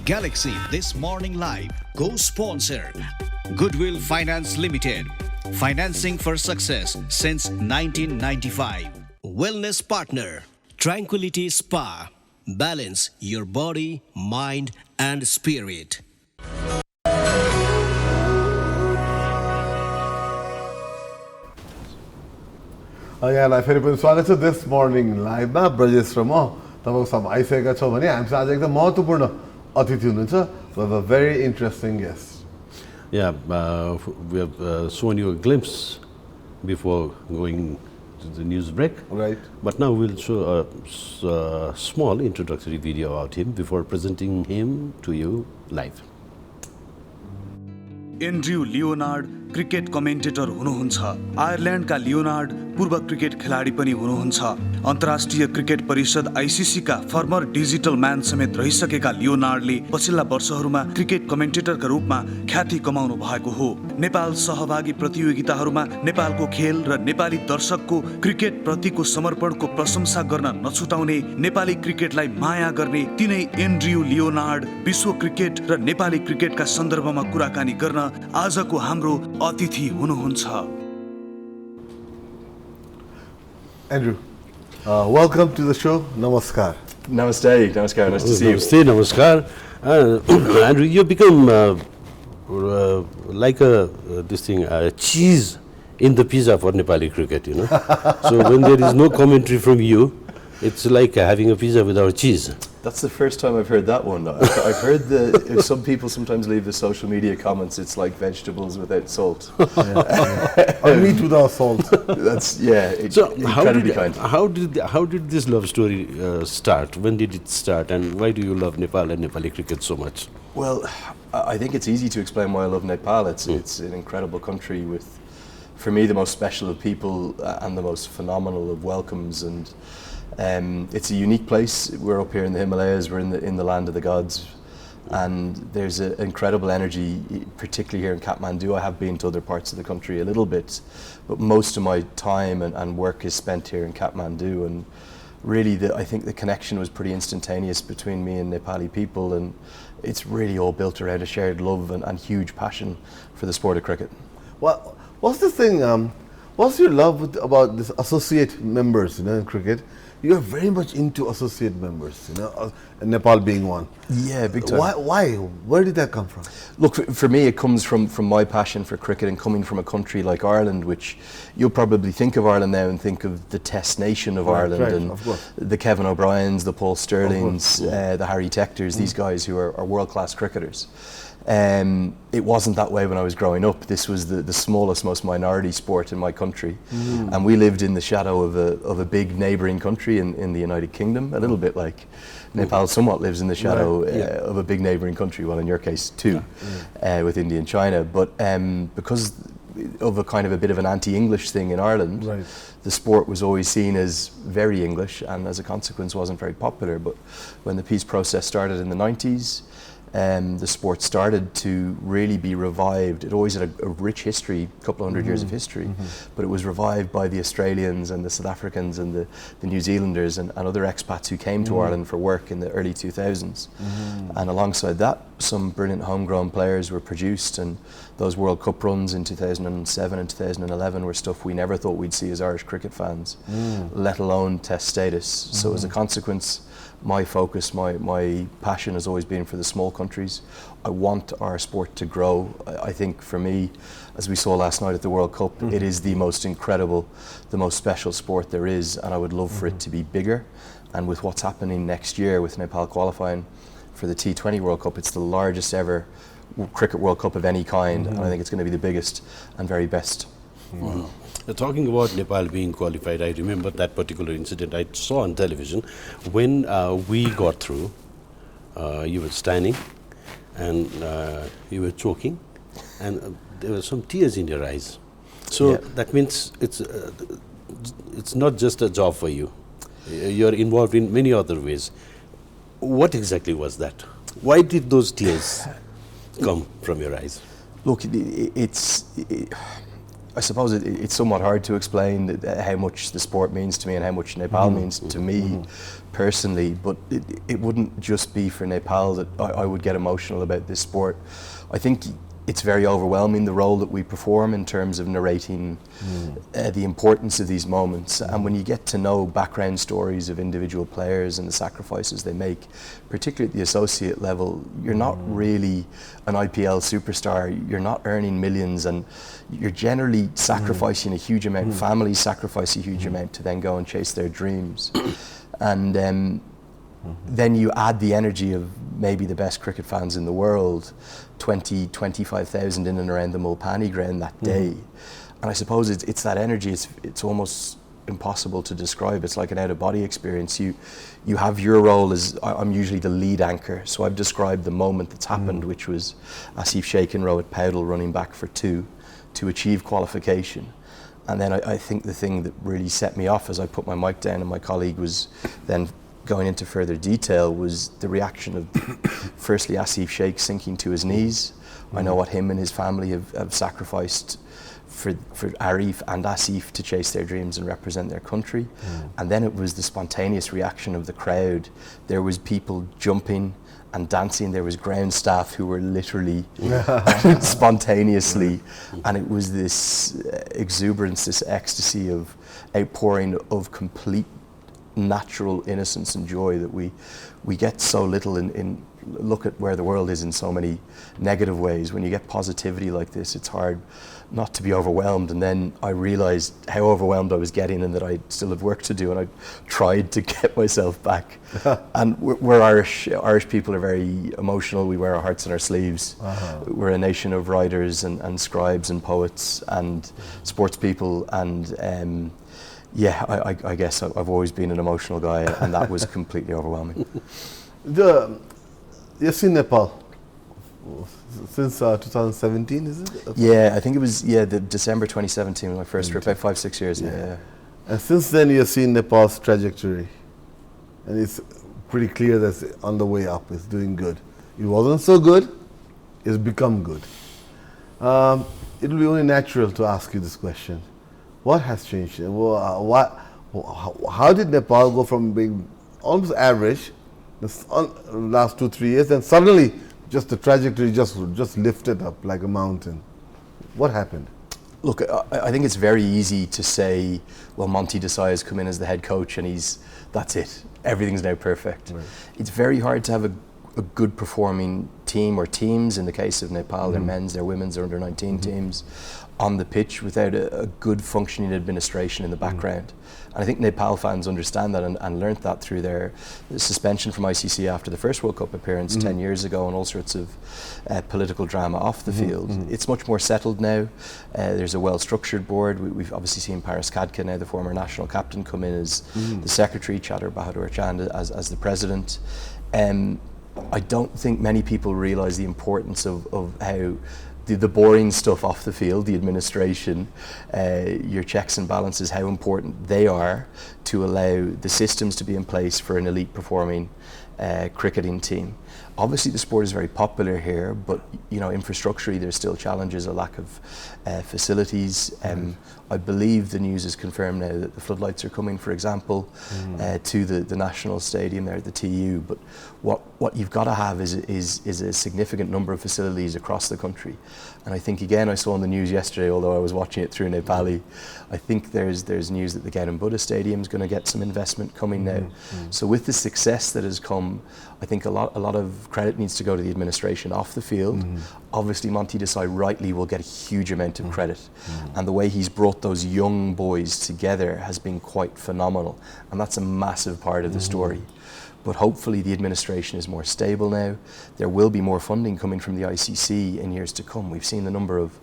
Galaxy This Morning Live, co-sponsor Goodwill Finance Limited, financing for success since 1995. Wellness partner Tranquility Spa, balance your body, mind and spirit. यहाँलाई फेरि पनि स्वागत छ this morning लाइभमा Brajesh र म तपाईँको सब आइसकेका छौँ भने हामीसँग आज एकदम महत्त्वपूर्ण अतिथि हुनुहुन्छ we have a very interesting guest Yeah, we have shown you a glimpse before going to the news break. Right. But now we'll show a small introductory video about him before presenting him to you live. Andrew Leonard cricket commentator हुनुहुन्छ। आयरल्यान्डका Leonard पूर्व cricket खेलाडी पनि हुनुहुन्छ। अन्तर्राष्ट्रिय cricket परिषद ICC का former digital म्यान समेत रहिसकेका लियोनार्डले पछिल्ला वर्षहरूमा क्रिकेट कमेन्टेटरका रूपमा ख्याति कमाउनु भएको हो। नेपाल सहभागी प्रतियोगिताहरूमा नेपालको खेल र नेपाली दर्शकको क्रिकेट प्रतिको समर्पणको प्रशंसा गर्न नछुटाउने, नेपाली क्रिकेटलाई माया गर्ने तिनै एन्ड्रयू लियोनार्ड विश्व क्रिकेट र नेपाली क्रिकेटका सन्दर्भमा कुराकानी गर्न आजको हाम्रो अतिथि हुनुहुन्छ। Andrew, welcome to the show. Namaskar. Namaste. Namaskar. Nice to see you. Namaste, namaskar. Andrew, you become like a cheese in the pizza for Nepali cricket, you know. So when there is no commentary from you, it's like having a pizza without cheese. That's the first time I've heard that one. I've heard if some people sometimes leave the social media comments, it's like vegetables without salt. Or meat without salt. That's So incredibly kind. how did this love story start? When did it start, and why do you love Nepal and Nepali cricket so much? Well, I think it's easy to explain why I love Nepal. It's an incredible country with, for me, the most special of people and the most phenomenal of welcomes, and it's a unique place. We're up here in the Himalayas. We're in the land of the gods, and there's an incredible energy, particularly here in Kathmandu. I have been to other parts of the country a little bit, but most of my time and work is spent here in Kathmandu. And really, I think the connection was pretty instantaneous between me and Nepali people, and it's really all built around a shared love and huge passion for the sport of cricket. Well, what's the thing? What's your love about this associate members, in cricket? You're very much into associate members, and Nepal being one. Yeah, big time. Why? Where did that come from? Look, for me, it comes from my passion for cricket and coming from a country like Ireland, which you'll probably think of Ireland now and think of the test nation of Ireland, and the Kevin O'Briens, the Paul Stirlings, the Harry Tectors, these guys who are world-class cricketers. It wasn't that way when I was growing up. This was the smallest, most minority sport in my country, and we lived in the shadow of a big neighbouring country in the United Kingdom, a little bit like Nepal somewhat lives in the shadow of a big neighbouring country, well in your case too, with India and China, but because of a kind of a bit of an anti-English thing in Ireland, the sport was always seen as very English, and as a consequence wasn't very popular. But when the peace process started in the 90s, the sport started to really be revived. It always had a rich history, a couple of hundred years of history, but it was revived by the Australians and the South Africans and the New Zealanders and other expats who came to Ireland for work in the early 2000s. And alongside that, some brilliant homegrown players were produced, and those World Cup runs in 2007 and 2011 were stuff we never thought we'd see as Irish cricket fans, let alone test status. So as a consequence, my focus, my passion has always been for the small countries. I want our sport to grow. I think for me, as we saw last night at the World Cup, it is the most incredible, the most special sport there is, and I would love for it to be bigger. And with what's happening next year with Nepal qualifying for the T20 World Cup, it's the largest ever Cricket World Cup of any kind, and I think it's going to be the biggest and very best. Wow. Talking about Nepal being qualified, I remember that particular incident I saw on television. When we got through, you were standing and you were choking, and there were some tears in your eyes. So that means it's not just a job for you. You're involved in many other ways. What exactly was that? Why did those tears come from your eyes? Look, I suppose it's somewhat hard to explain how much the sport means to me and how much Nepal means to me personally, but it wouldn't just be for Nepal that I would get emotional about this sport. I think it's very overwhelming, the role that we perform in terms of narrating the importance of these moments. And when you get to know background stories of individual players and the sacrifices they make, particularly at the associate level, you're not really an IPL superstar, you're not earning millions, and you're generally sacrificing a huge amount, families sacrifice a huge amount to then go and chase their dreams. And then you add the energy of maybe the best cricket fans in the world, 25,000 in and around the Mulpani ground that day. And I suppose it's that energy, it's almost impossible to describe. It's like an out-of-body experience. You have your role as, I'm usually the lead anchor, so I've described the moment that's happened, which was Asif Sheikh and Rohit Paudel running back for 2 to achieve qualification. And then I think the thing that really set me off as I put my mic down and my colleague was then going into further detail was the reaction of firstly Asif Sheikh sinking to his knees. I know what him and his family have sacrificed for Arif and Asif to chase their dreams and represent their country. And then it was the spontaneous reaction of the crowd. There was people jumping and dancing. There was ground staff who were literally spontaneously, and it was this exuberance, this ecstasy of outpouring of complete natural innocence and joy that we get so little in look at where the world is in so many negative ways. When you get positivity like this, it's hard not to be overwhelmed. And then I realized how overwhelmed I was getting and that I still had work to do, and I tried to get myself back. And we're Irish people are very emotional. We wear our hearts on our sleeves. We're a nation of writers and scribes and poets and sports people, and yeah, I guess I've always been an emotional guy, and that was completely overwhelming. You've seen Nepal since 2017, is it? Yeah, I think it was the December 2017 was my first trip, about 5-6 years. Yeah. And since then you've seen Nepal's trajectory, and it's pretty clear that it's on the way up, it's doing good. It wasn't so good, it's become good. It will be only natural to ask you this question. What has changed? How did Nepal go from being almost average the last 2-3 years, and suddenly just the trajectory just lifted up like a mountain? What happened? Look, I think it's very easy to say, well, Monty Desai has come in as the head coach and that's it. Everything's now perfect. Right. It's very hard to have a good performing team or teams, in the case of Nepal, their men's, their women's, their under-19 teams, on the pitch without a good functioning administration in the background. And I think Nepal fans understand that and learnt that through their suspension from ICC after the first World Cup appearance 10 years ago, and all sorts of political drama off the field. It's much more settled now. There's a well-structured board. We've obviously seen Paris Kadka, now the former national captain, come in as the secretary, Chadar Bahadur Chand as the president. I don't think many people realise the importance of how the boring stuff off the field, the administration, your checks and balances, how important they are to allow the systems to be in place for an elite performing cricketing team. Obviously the sport is very popular here, but infrastructurally there's still challenges, a lack of facilities. I believe the news is confirmed now that the floodlights are coming, for example, to the national stadium there at the TU. But what you've got to have is a significant number of facilities across the country. And I think, again, I saw on the news yesterday, although I was watching it through Nepali, I think there's news that the Gautam Buddha Stadium is going to get some investment coming now. So with the success that has come, I think a lot of credit needs to go to the administration off the field. Obviously Monty Desai rightly will get a huge amount of credit, and the way he's brought those young boys together has been quite phenomenal, and that's a massive part of the story. But hopefully the administration is more stable now. There will be more funding coming from the ICC in years to come. We've seen the number of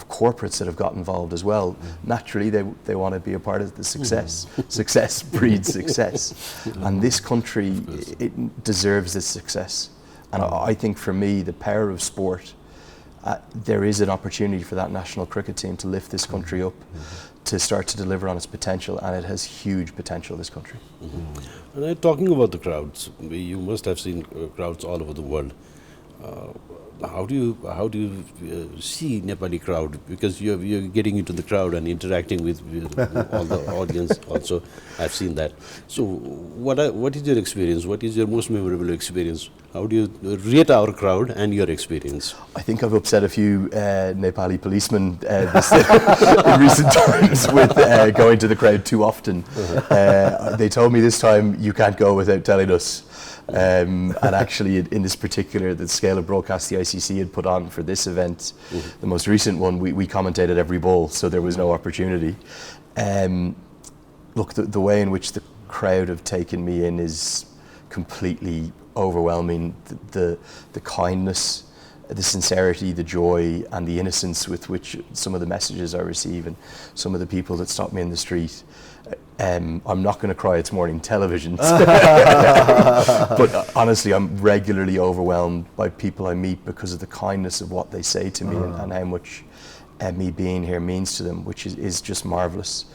corporates that have got involved as well. Naturally, they want to be a part of the success. Success breeds success. And this country, it deserves this success. And I think for me, the power of sport, there is an opportunity for that national cricket team to lift this country up, to start to deliver on its potential, and it has huge potential, this country. And talking about the crowds, you must have seen crowds all over the world. how do you see Nepali crowd? Because you're getting into the crowd and interacting with all the audience also. I've seen that. So what is your experience? What is your most memorable experience? How do you rate our crowd and your experience? I think I've upset a few Nepali policemen in recent times with going to the crowd too often. They told me this time, you can't go without telling us. And actually, in this particular, the scale of broadcast the ICC had put on for this event, the most recent one, we commentated every ball, so there was no opportunity. Look, the way in which the crowd have taken me in is completely overwhelming. The kindness, the sincerity, the joy, and the innocence with which some of the messages I receive, and some of the people that stop me in the street. I'm not going to cry, it's morning television. But honestly, I'm regularly overwhelmed by people I meet because of the kindness of what they say to me and how much me being here means to them, which is just marvellous.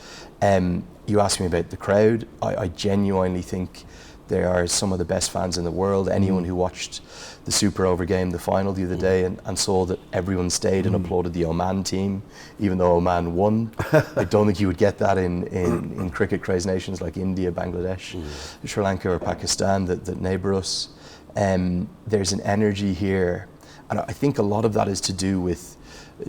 You asked me about the crowd. I genuinely think they are some of the best fans in the world. Anyone who watched the Super Over game, the final the other day, and saw that everyone stayed and applauded the Oman team, even though Oman won. I don't think you would get that in cricket crazed nations like India, Bangladesh, Sri Lanka or Pakistan that neighbour us. There's an energy here, and I think a lot of that is to do with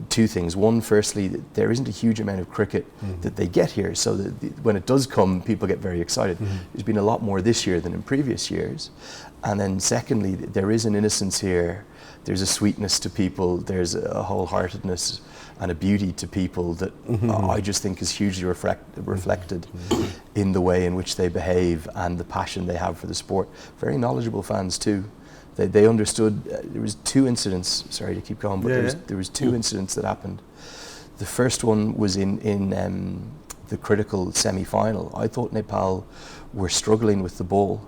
two things. One, firstly, there isn't a huge amount of cricket that they get here, so that when it does come, people get very excited. There's been a lot more this year than in previous years. And then secondly, there is an innocence here, there's a sweetness to people, there's a wholeheartedness and a beauty to people that I just think is hugely reflected in the way in which they behave and the passion they have for the sport. Very knowledgeable fans too. They understood. There was two incidents. Sorry to keep going, but there was two incidents that happened. The first one was in the critical semi-final. I thought Nepal were struggling with the ball,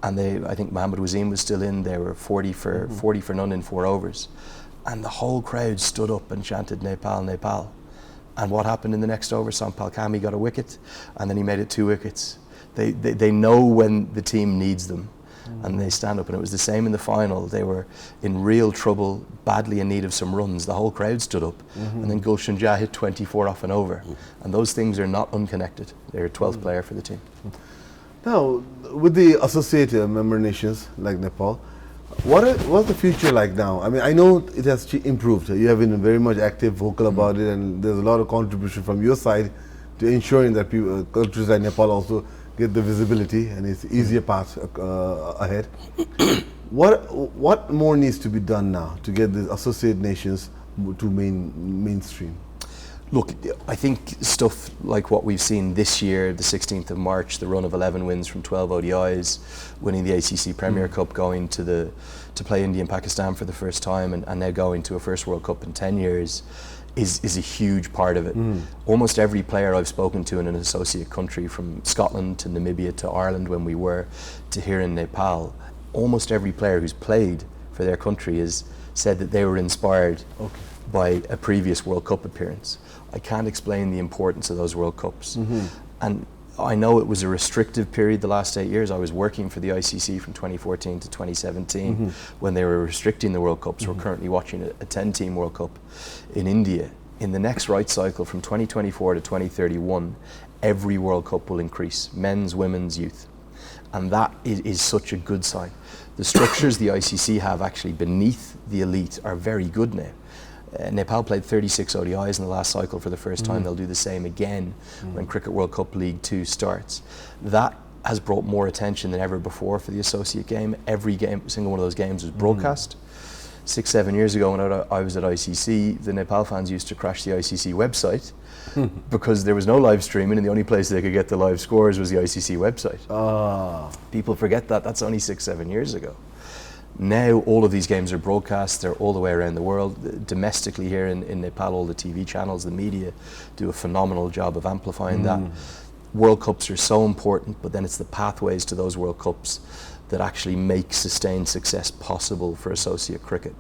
and I think Mohammad Wasim was still in. They were 40 for none in 4 overs, and the whole crowd stood up and chanted Nepal, Nepal. And what happened in the next over? Sampal Kami got a wicket, and then he made it 2 wickets. They know when the team needs them. And they stand up, and it was the same in the final. They were in real trouble, badly in need of some runs. The whole crowd stood up, and then Gulshan Jah hit 24 off and over. And those things are not unconnected. They're a 12th player for the team. Now, with the associate member nations like Nepal, what's the future like now? I mean, I know it has improved. You have been very much active, vocal about it, and there's a lot of contribution from your side to ensuring that countries like Nepal also get the visibility, and it's easier path ahead. What more needs to be done now to get the associate nations to mainstream? Look, I think stuff like what we've seen this year, the 16th of March, the run of 11 wins from 12 ODIs, winning the ACC Premier Cup, going to play India and Pakistan for the first time, and now going to a first World Cup in 10 years. Is a huge part of it. Almost every player I've spoken to in an associate country, from Scotland to Namibia to Ireland when we were, to here in Nepal, almost every player who's played for their country has said that they were inspired by a previous World Cup appearance. I can't explain the importance of those World Cups. And I know it was a restrictive period the last 8 years. I was working for the ICC from 2014 to 2017 when they were restricting the World Cups. We're currently watching a 10-team World Cup in India. In the next right cycle from 2024 to 2031, every World Cup will increase, men's, women's, youth. And that is such a good sign. The structures the ICC have actually beneath the elite are very good now. Nepal played 36 ODIs in the last cycle for the first time. They'll do the same again when Cricket World Cup League 2 starts. That has brought more attention than ever before for the associate game. Every game, single one of those games was broadcast. 6-7 years ago when I was at ICC, the Nepal fans used to crash the ICC website because there was no live streaming, and the only place they could get the live scores was the ICC website. People forget that. That's only 6-7 years ago. Now all of these games are broadcast. They're all the way around the world. Domestically here in Nepal, all the TV channels, the media do a phenomenal job of amplifying that. World Cups are so important, but then it's the pathways to those World Cups that actually make sustained success possible for associate cricket.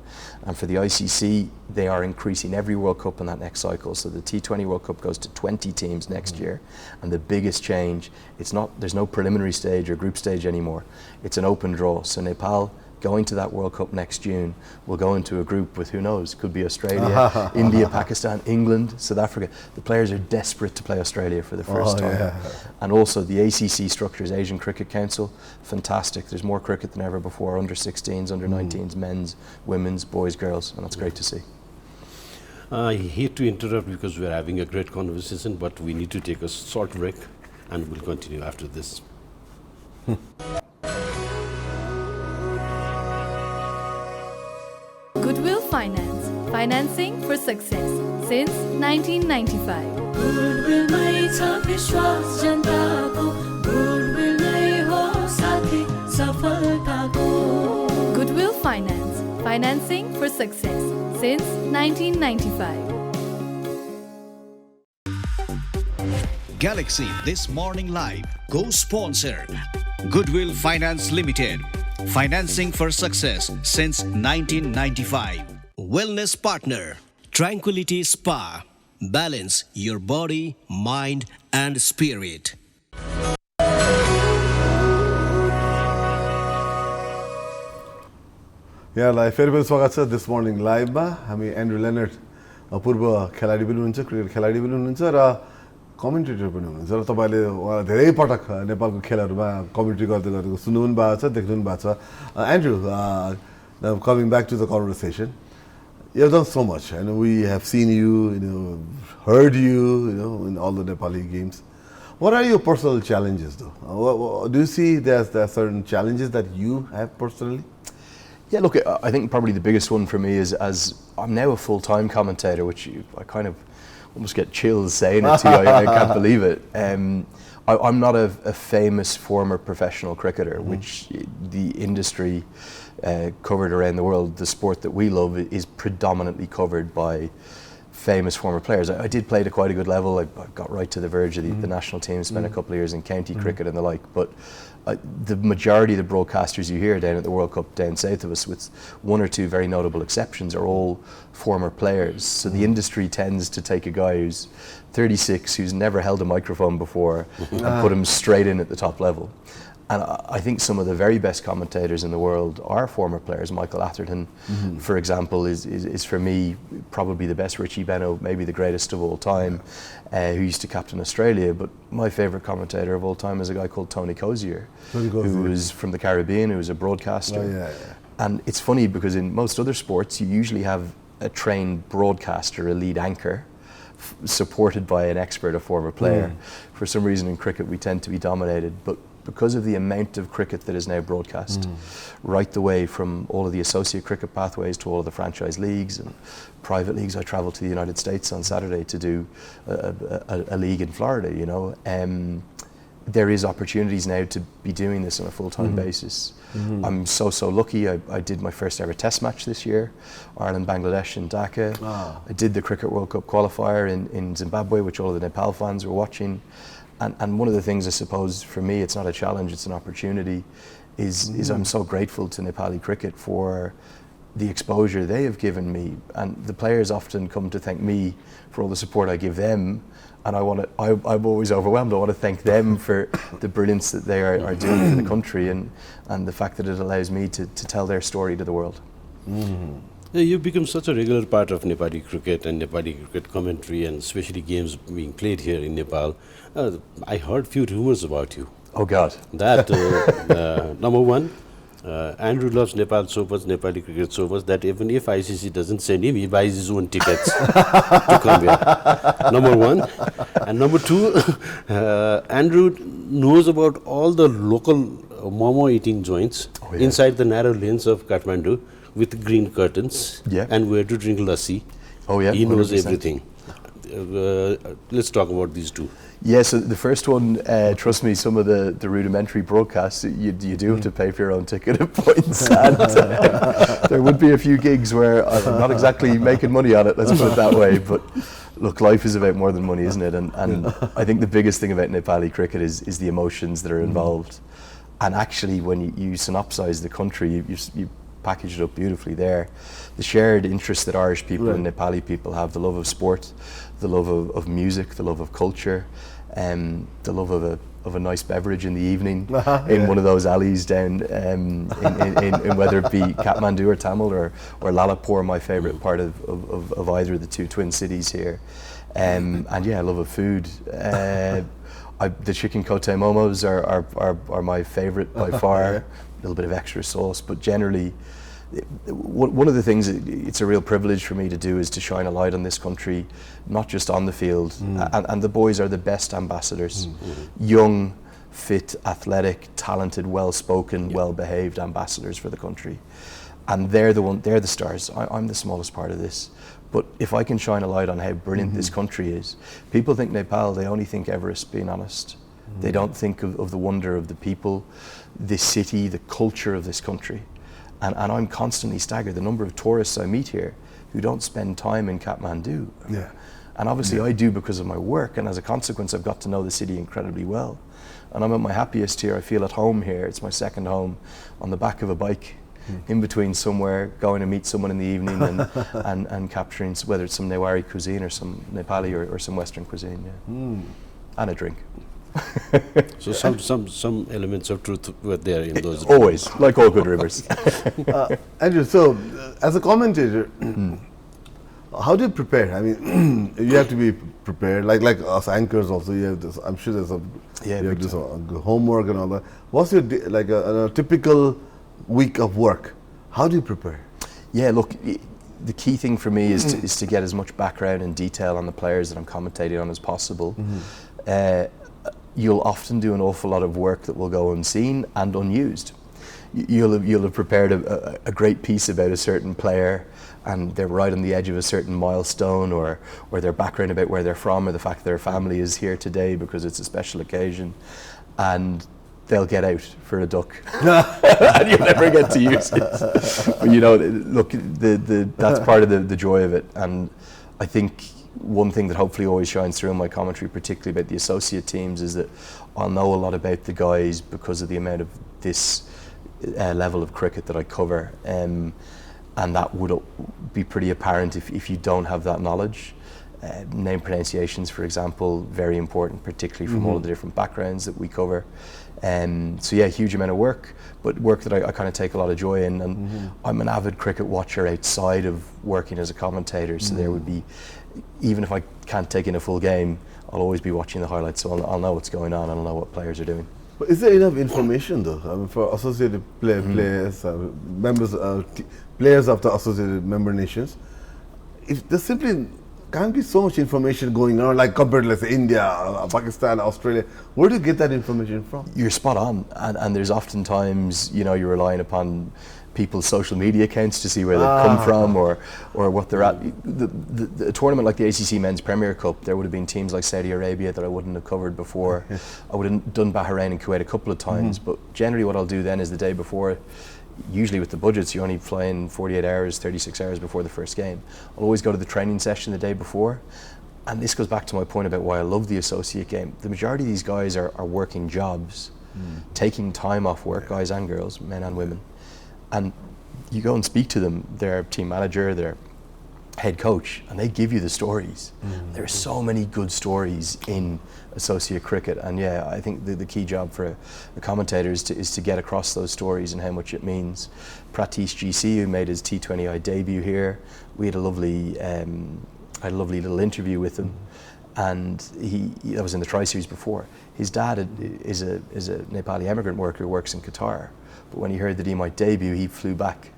And for the ICC, they are increasing every World Cup in that next cycle. So the T20 World Cup goes to 20 teams next year. And the biggest change, there's no preliminary stage or group stage anymore. It's an open draw. So Nepal going to that World Cup next June will go into a group with, who knows, could be Australia, India, Pakistan, England, South Africa. The players are desperate to play Australia for the first time. Yeah. And also the ACC structures, Asian Cricket Council, fantastic. There's more cricket than ever before, under 16s, under 19s, men's, women's, boys, girls, and that's great to see. I hate to interrupt because we're having a great conversation, but we need to take a short break and we'll continue after this. Goodwill Finance, financing for success since 1995. Goodwill mai cha vishwas janata ko, Goodwill nai ho sathi safalta ko. Goodwill Finance, financing for success since 1995. Galaxy This Morning Live, co-sponsor Goodwill Finance Limited, financing for success since 1995. Wellness partner Tranquility Spa, balance your body, mind and spirit. यहाँलाई फेरि पनि स्वागत छ this morning लाइभमा। हामी Andrew Leonard पूर्व खेलाडी पनि हुनुहुन्छ, क्रिकेट खेलाडी पनि हुनुहुन्छ र कमेन्टेटर पनि हुनुहुन्छ र तपाईँले उहाँलाई धेरै पटक नेपालको खेलहरूमा कमेन्ट्री गर्दै गरेको सुन्नु पनि भएको छ, देख्नु पनि भएको छ। Andrew, coming back to the conversation, you have done so much and we have seen you, heard you, in all the Nepali games. What are your personal challenges though? Do you see there are certain challenges that you have personally? Yeah, look, I think probably the biggest one for me is, as I'm now a full-time commentator, which I kind of almost get chills saying it to you. I can't believe it. I'm not a famous former professional cricketer, which the industry covered around the world, the sport that we love, is predominantly covered by famous former players. I did play to quite a good level. I got right to the verge of the national team, spent a couple of years in county cricket and the like, but the majority of the broadcasters you hear down at the World Cup down south of us, with one or two very notable exceptions, are all former players. So the industry tends to take a guy who's 36, who's never held a microphone before, and put him straight in at the top level. And I think some of the very best commentators in the world are former players. Michael Atherton, for example, is for me probably the best. Richie Beno, maybe the greatest of all time, who used to captain Australia. But my favourite commentator of all time is a guy called Tony Cozier, who was from the Caribbean, who was a broadcaster. And it's funny because in most other sports you usually have a trained broadcaster, a lead anchor, supported by an expert, a former player. For some reason in cricket we tend to be dominated, but because of the amount of cricket that is now broadcast, right the way from all of the associate cricket pathways to all of the franchise leagues and private leagues. I travelled to the United States on Saturday to do a league in Florida, there is opportunities now to be doing this on a full-time basis. I'm so lucky. I did my first ever test match this year, Ireland-Bangladesh in Dhaka. I did the Cricket World Cup qualifier in Zimbabwe, which all of the Nepal fans were watching. And one of the things, I suppose, for me, it's not a challenge, it's an opportunity, is I'm so grateful to Nepali cricket for the exposure they have given me. And the players often come to thank me for all the support I give them. And I'm always overwhelmed. I want to thank them for the brilliance that they are doing for the country and the fact that it allows me to tell their story to the world. You've become such a regular part of Nepali cricket and Nepali cricket commentary, and especially games being played here in Nepal. I heard few rumors about you. Oh God. That, number one, Andrew loves Nepal so much, Nepali cricket so much, that even if ICC doesn't send him, he buys his own tickets to come here. Number one. And number two, Andrew knows about all the local momo eating joints inside the narrow lanes of Kathmandu, with green curtains, and where to drink lassi. He knows 100%. Everything. Let's talk about these two. Yeah, so the first one, trust me, some of the rudimentary broadcasts, you do have to pay for your own ticket at points. And there would be a few gigs where I'm not exactly making money on it, let's put it that way. But look, life is about more than money, isn't it? And I think the biggest thing about Nepali cricket is the emotions that are involved. And actually, when you synopsize the country, you package it up beautifully there. The shared interest that Irish people and Nepali people have, the love of sport, the love of music, the love of culture, the love of of a nice beverage in the evening in one of those alleys down in whether it be Kathmandu or Tamil or Lalapur, my favourite part of either of the two twin cities here. And yeah, I love a food. The chicken kote momos are my favourite by far. A little bit of extra sauce, but generally, one of the things it's a real privilege for me to do is to shine a light on this country, not just on the field. And the boys are the best ambassadors. Young, fit, athletic, talented, well-spoken, well-behaved ambassadors for the country. And they're the stars. I'm the smallest part of this. But if I can shine a light on how brilliant this country is, people think Nepal, they only think Everest, being honest. They don't think of the wonder of the people, this city, the culture of this country. And I'm constantly staggered the number of tourists I meet here who don't spend time in Kathmandu. Yeah. And obviously I do because of my work, and as a consequence I've got to know the city incredibly well. And I'm at my happiest here, I feel at home here. It's my second home, on the back of a bike, in between somewhere, going to meet someone in the evening and capturing, whether it's some Newari cuisine or some Nepali or some Western cuisine, and a drink. So some elements of truth were there in those. Always, like all good rivers. Andrew, so as a commentator, how do you prepare? I mean, you have to be prepared, like us anchors also. You have this, I'm sure there's you have this homework and all that. What's your a typical week of work? How do you prepare? Yeah, look, the key thing for me is to get as much background and detail on the players that I'm commentating on as possible. You'll often do an awful lot of work that will go unseen and unused. You'll have prepared a great piece about a certain player, and they're right on the edge of a certain milestone, or their background about where they're from, or the fact their family is here today because it's a special occasion, and they'll get out for a duck, and you'll never get to use it. But you know, look, that's part of the joy of it, and I think one thing that hopefully always shines through in my commentary, particularly about the associate teams, is that I'll know a lot about the guys because of the amount of this level of cricket that I cover, and that would be pretty apparent if you don't have that knowledge. Name pronunciations, for example, very important, particularly from all of the different backgrounds that we cover. So yeah, huge amount of work, but work that I kind of take a lot of joy in, and I'm an avid cricket watcher outside of working as a commentator, so there would be, even if I can't take in a full game, I'll always be watching the highlights, so I'll know what's going on, and I'll know what players are doing. But is there enough information though? I mean, for associated players, members, players of the associated member nations, if there simply can't be so much information going on, like compared to, let's say, India, Pakistan, Australia. Where do you get that information from? You're spot on, and there's oftentimes, you know, you're relying upon people's social media accounts to see where they've come from or what they're at. The tournament like the ACC Men's Premier Cup, there would have been teams like Saudi Arabia that I wouldn't have covered before. I would have done Bahrain and Kuwait a couple of times, but generally what I'll do then is the day before, usually with the budgets, you only fly in 48 hours, 36 hours before the first game. I'll always go to the training session the day before. And this goes back to my point about why I love the associate game. The majority of these guys are working jobs, taking time off work, guys and girls, men and women. And you go and speak to them, their team manager, their head coach, and they give you the stories. There are so many good stories in associate cricket, and yeah, I think the key job for a commentator is to get across those stories and how much it means. Pratish GC, who made his T20I debut here, we had a lovely little interview with him, and that was in the Tri-Series before. His dad is a Nepali emigrant worker who works in Qatar, but when he heard that he might debut, he flew back.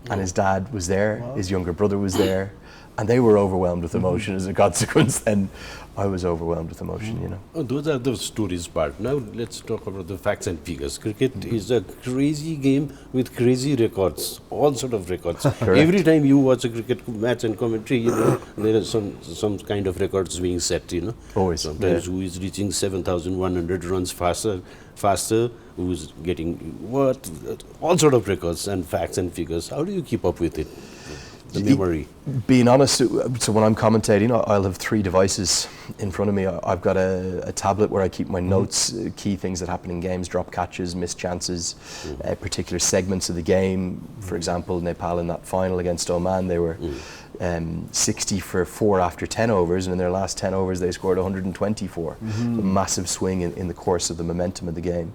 And his dad was there, his younger brother was there, and they were overwhelmed with emotion as a consequence. Then I was overwhelmed with emotion, you know. Oh, those are the stories part. Now let's talk about the facts and figures. Cricket is a crazy game with crazy records, all sort of records. Every time you watch a cricket match and commentary, you know, there are some kind of records being set, you know. Always. Sometimes who is reaching 7,100 runs faster, who is getting what, all sort of records and facts and figures. How do you keep up with it? The memory. Being honest, so when I'm commentating, I'll have 3 devices in front of me. I've got a tablet where I keep my notes, key things that happen in games, drop catches, missed chances, particular segments of the game. For example, Nepal in that final against Oman, they were 60 for 4 after 10 overs, and in their last 10 overs they scored 124. A massive swing in the course of the momentum of the game.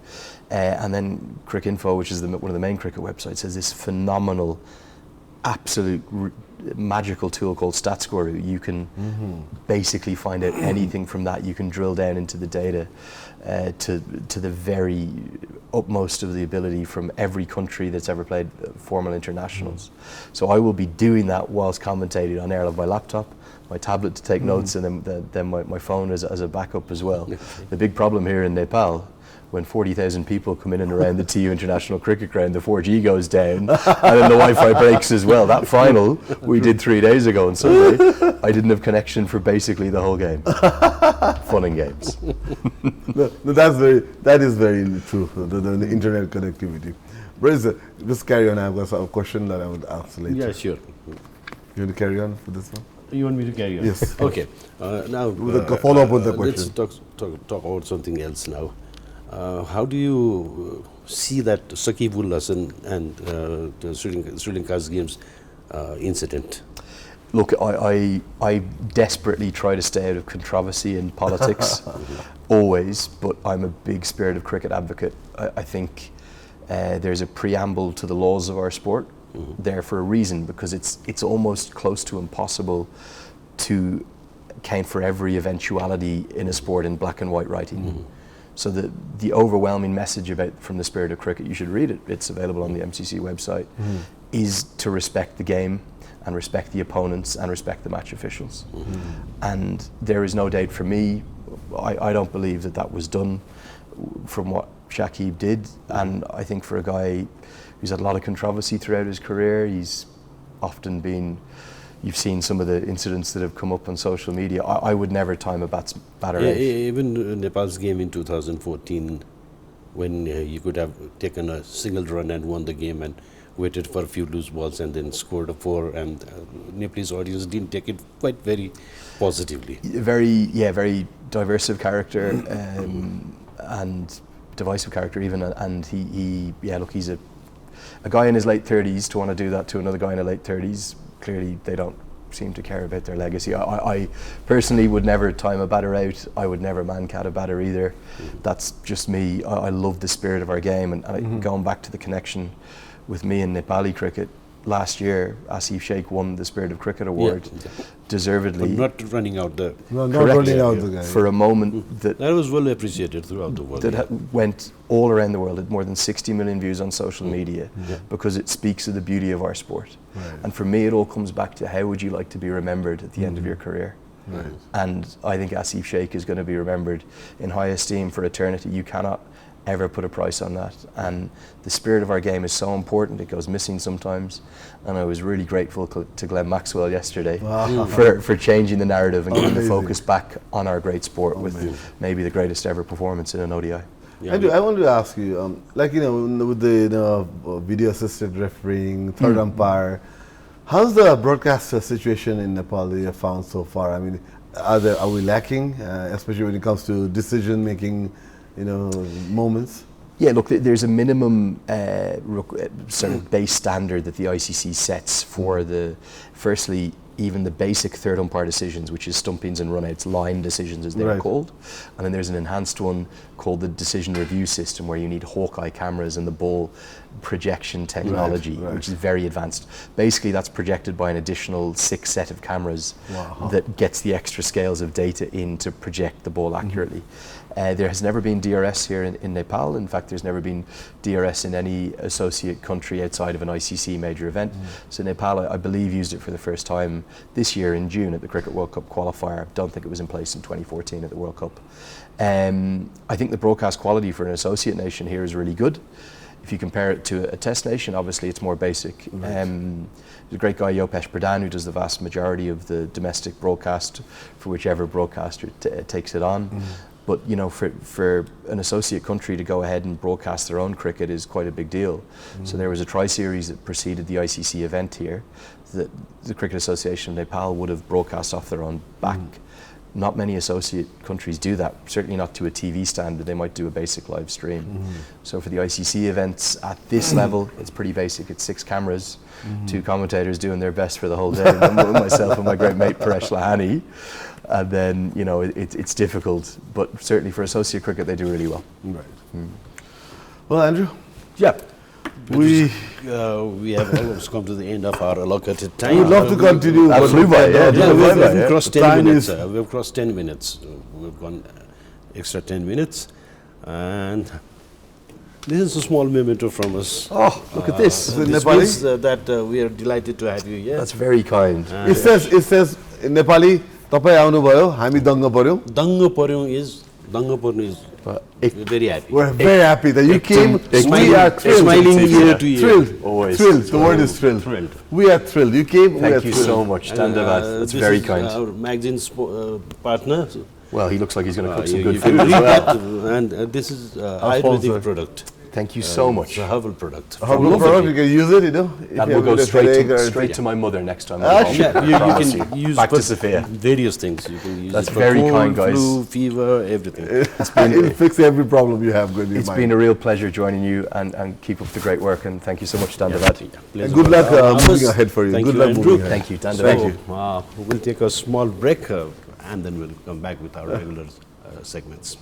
And then Cricinfo, which is one of the main cricket websites, has this phenomenal, absolute magical tool called StatScore. You can basically find out anything from that. You can drill down into the data to the very utmost of the ability from every country that's ever played formal internationals. So I will be doing that whilst commentating on air of my laptop, my tablet to take notes, and then my phone as a backup as well. The big problem here in Nepal, when 40,000 people come in and around the TU International Cricket Ground, the 4G goes down, and then the Wi-Fi breaks as well. That final we did 3 days ago on Sunday, I didn't have connection for basically the whole game. Fun and games. No, that is very true, the internet connectivity. Brother, just carry on. I've got a question that I would ask later. Yeah, sure. You want to carry on for this one? You want me to carry on? Yes. Okay. Now, follow up with the question. Let's talk about something else now. How do you see that Sakib-ul Hasan and Sri Lanka's games incident? Look, I desperately try to stay out of controversy in politics, always, but I'm a big Spirit of Cricket advocate. I think there's a preamble to the laws of our sport there for a reason, because it's almost close to impossible to account for every eventuality in a sport in black and white writing. So the overwhelming message from the Spirit of Cricket, you should read it, it's available on the MCC website, is to respect the game and respect the opponents and respect the match officials. And there is no doubt for me, I don't believe that was done from what Shakib did. And I think for a guy who's had a lot of controversy throughout his career, he's often been, you've seen some of the incidents that have come up on social media. I would never time a batter out. Even Nepal's game in 2014, when you could have taken a single run and won the game and waited for a few loose balls and then scored a 4, and Nepalese audience didn't take it quite very positively. Very diverse character and divisive character even, and he's a guy in his late 30s to want to do that to another guy in his late 30s. Clearly they don't seem to care about their legacy. I personally would never time a batter out. I would never man-cat a batter either. That's just me. I love the spirit of our game, and going back to the connection with me and Nepali cricket, last year Asif Sheikh won the Spirit of Cricket award, deservedly. But not running out the... not running out the guy. For a moment that was well appreciated throughout the world. That went all around the world. It had more than 60 million views on social media because it speaks of the beauty of our sport. Right. And for me, it all comes back to how would you like to be remembered at the end of your career? Right. And I think Asif Sheikh is going to be remembered in high esteem for eternity. You cannot ever put a price on that, and the spirit of our game is so important. It goes missing sometimes, and I was really grateful to Glenn Maxwell yesterday for changing the narrative and getting the focus back on our great sport with maybe the greatest ever performance in an ODI. I want to ask you, with the video assisted refereeing, third umpire, how's the broadcast situation in Nepal that you have found so far? I mean, are we lacking, especially when it comes to decision making moments? Yeah, look, there's a minimum sort of base standard that the ICC sets for firstly, even the basic third umpire decisions, which is stumpings and runouts, line decisions as they're called. And then there's an enhanced one called the decision review system, where you need Hawkeye cameras and the ball projection technology, which is very advanced. Basically, that's projected by an additional 6 set of cameras that gets the extra scales of data in to project the ball accurately. There has never been DRS here in Nepal. In fact, there's never been DRS in any associate country outside of an ICC major event. So Nepal, I believe, used it for the first time this year in June at the Cricket World Cup qualifier. I don't think it was in place in 2014 at the World Cup. I think the broadcast quality for an associate nation here is really good. If you compare it to a test nation, obviously it's more basic. There's a great guy, Yopesh Pradhan, who does the vast majority of the domestic broadcast for whichever broadcaster takes it on. But for an associate country to go ahead and broadcast their own cricket is quite a big deal. So there was a tri-series that preceded the ICC event here that the Cricket Association of Nepal would have broadcast off their own back. Not many associate countries do that, certainly not to a TV standard. They might do a basic live stream. So for the ICC events at this level, it's pretty basic. It's 6 cameras, 2 commentators doing their best for the whole day, myself and my great mate Paresh Lahani. And then, you know, it's difficult, but certainly for associate cricket, they do really well. Right. Well, Andrew? Yeah. We have almost come to the end of our allocated time. would love to continue. That flew by, We've crossed 10 Time minutes. is- We've crossed 10 minutes. We've gone extra 10 minutes. And this is a small memento from us. Oh, look at this. Is it This Nepali? means that we are delighted to have you here. That's very kind. It says in Nepali, तपाईं आउनुभयो, हामी दङ्ग पर्यौं. Danga Paryong is very happy. We're very happy that you came. We are thrilled. Smiling ear to ear. Thrilled. Always. Thrilled. The word is thrilled. Thrilled. We are thrilled. You came. we are Thank you thrilled. so much, Dandavad. That's this very is kind. Our magazine's partner. Well, he looks like he's going to cook some You good can food read as well. that, and this is sponsor. Ayurvedic product. Thank you so much. It's a herbal product. Herbal product, you can use it, you know. if That you will have go a straight headache or- to my mother next time. Ah, I'm home. sure. You Promise can use Back to for Sophia. various things. You can use That's it for very cold, kind, guys. flu, fever, everything. It'll fix every problem you have. Good, It's been a real pleasure joining you and keep up the great work, and thank you so much, Dandavad. And good luck moving ahead for you. Thank Good you, luck Andrew. moving ahead. Thank you, So, Dandavad. we'll take a small break and then we'll come back with our regular segments.